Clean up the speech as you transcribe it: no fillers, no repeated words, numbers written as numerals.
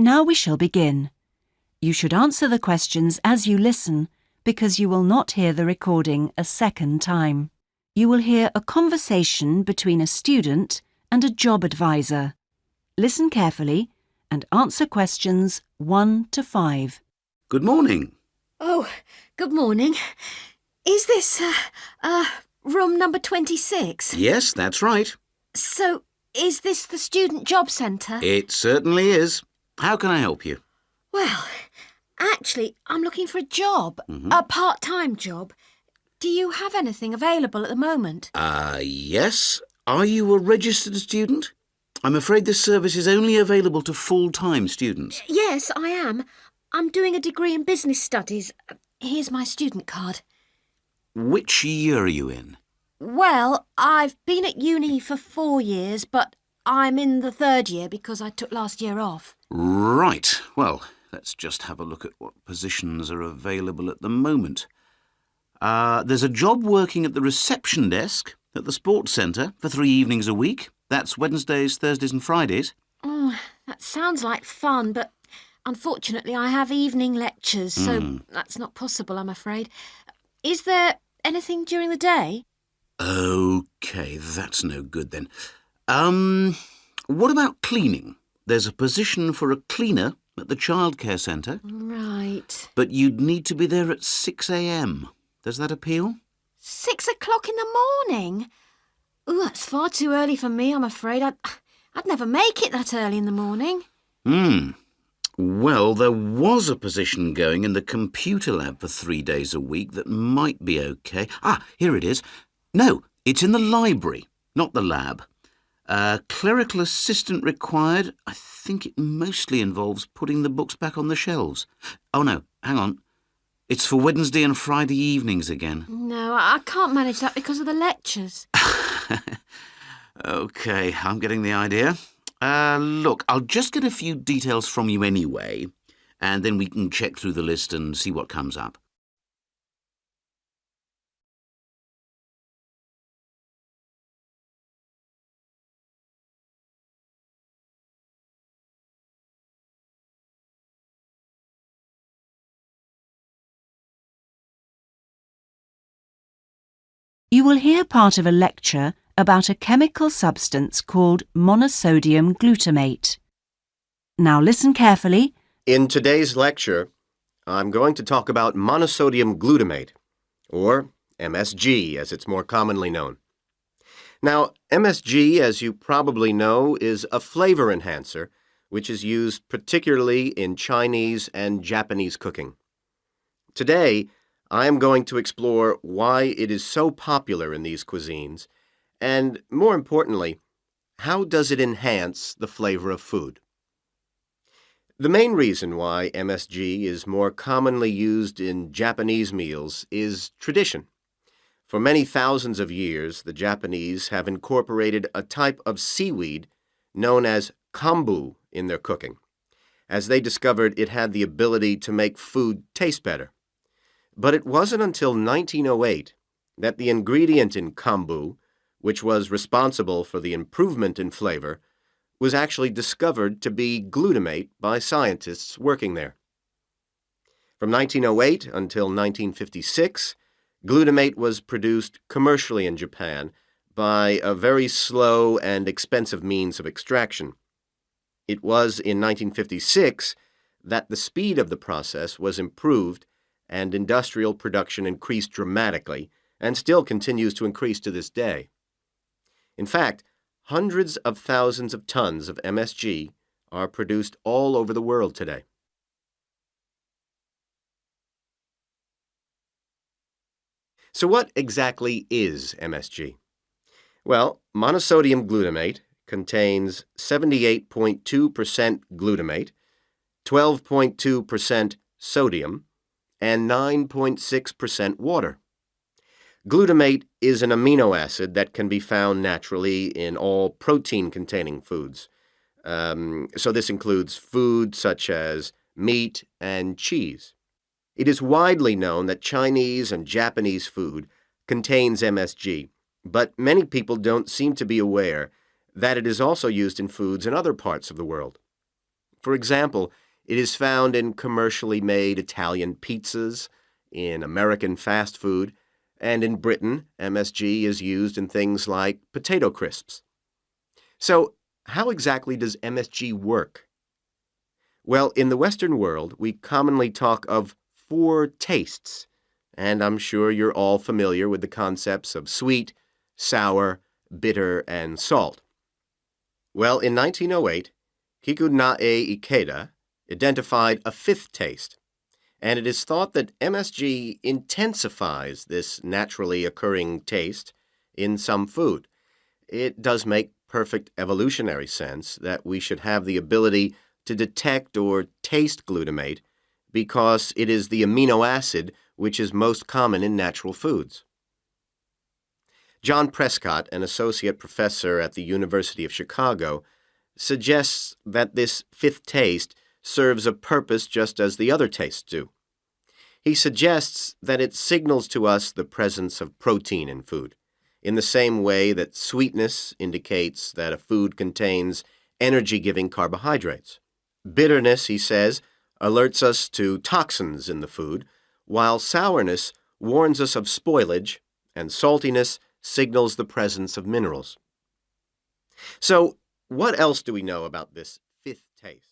Now we shall begin. You should answer the questions as you listen, because you will not hear the recording a second time. You will hear a conversation between a student and a job advisor. Listen carefully and answer questions 1 to 5. Good morning. Oh, good morning. Is this, room number 26? Yes, that's right. So, is this the Student Job Centre? It certainly is. How can I help you? Well, actually, I'm looking for a job, a part-time job. Do you have anything available at the moment? Yes. Are you a registered student? I'm afraid this service is only available to full-time students. Yes, I am. I'm doing a degree in business studies. Here's my student card. Which year are you in? Well, I've been at uni for 4 years, but I'm in the 3rd year because I took last year off. Right. Well, let's just have a look at what positions are available at the moment. There's a job working at the reception desk at the sports centre for 3 evenings a week. That's Wednesdays, Thursdays and Fridays. Oh, that sounds like fun, but unfortunately I have evening lectures, so that's not possible, I'm afraid. Is there anything during the day? OK, that's no good then. What about cleaning? There's a position for a cleaner at the childcare centre. Right. But you'd need to be there at 6 a.m. Does that appeal? 6 o'clock in the morning? Ooh, that's far too early for me, I'm afraid. I'd never make it that early in the morning. Well, there was a position going in the computer lab for 3 days a week that might be OK. Here it is. No, it's in the library, not the lab. Clerical assistant required. I think it mostly involves putting the books back on the shelves. Oh, no, hang on. It's for Wednesday and Friday evenings again. No, I can't manage that because of the lectures. OK, I'm getting the idea. Look, I'll just get a few details from you anyway, and then we can check through the list and see what comes up. You will hear part of a lecture about a chemical substance called Monosodium Glutamate. Now listen carefully. In today's lecture, I'm going to talk about monosodium glutamate, or MSG as it's more commonly known. Now, MSG, as you probably know, is a flavor enhancer which is used particularly in Chinese and Japanese cooking. Today, I am going to explore why it is so popular in these cuisines, and more importantly, how does it enhance the flavor of food? The main reason why MSG is more commonly used in Japanese meals is tradition. For many thousands of years, the Japanese have incorporated a type of seaweed known as kombu in their cooking, as they discovered it had the ability to make food taste better. But it wasn't until 1908 that the ingredient in kombu, which was responsible for the improvement in flavor, was actually discovered to be glutamate by scientists working there. From 1908 until 1956, glutamate was produced commercially in Japan by a very slow and expensive means of extraction. It was in 1956 that the speed of the process was improved and industrial production increased dramatically and still continues to increase to this day. In fact, hundreds of thousands of tons of MSG are produced all over the world today. So what exactly is MSG? Well, monosodium glutamate contains 78.2% glutamate, 12.2% sodium, and 9.6% water. Glutamate is an amino acid that can be found naturally in all protein-containing foods. So this includes food such as meat and cheese. It is widely known that Chinese and Japanese food contains MSG, but many people don't seem to be aware that it is also used in foods in other parts of the world. For example, it is found in commercially made Italian pizzas, in American fast food, and in Britain, MSG is used in things like potato crisps. So, how exactly does MSG work? Well, in the Western world, we commonly talk of 4 tastes, and I'm sure you're all familiar with the concepts of sweet, sour, bitter, and salt. Well, in 1908, Kikunae Ikeda identified a 5th taste, and it is thought that MSG intensifies this naturally occurring taste in some food. It does make perfect evolutionary sense that we should have the ability to detect or taste glutamate because it is the amino acid which is most common in natural foods. John Prescott, an associate professor at the University of Chicago, suggests that this 5th taste serves a purpose just as the other tastes do. He suggests that it signals to us the presence of protein in food, in the same way that sweetness indicates that a food contains energy-giving carbohydrates. Bitterness, he says, alerts us to toxins in the food, while sourness warns us of spoilage, and saltiness signals the presence of minerals. So, what else do we know about this 5th taste?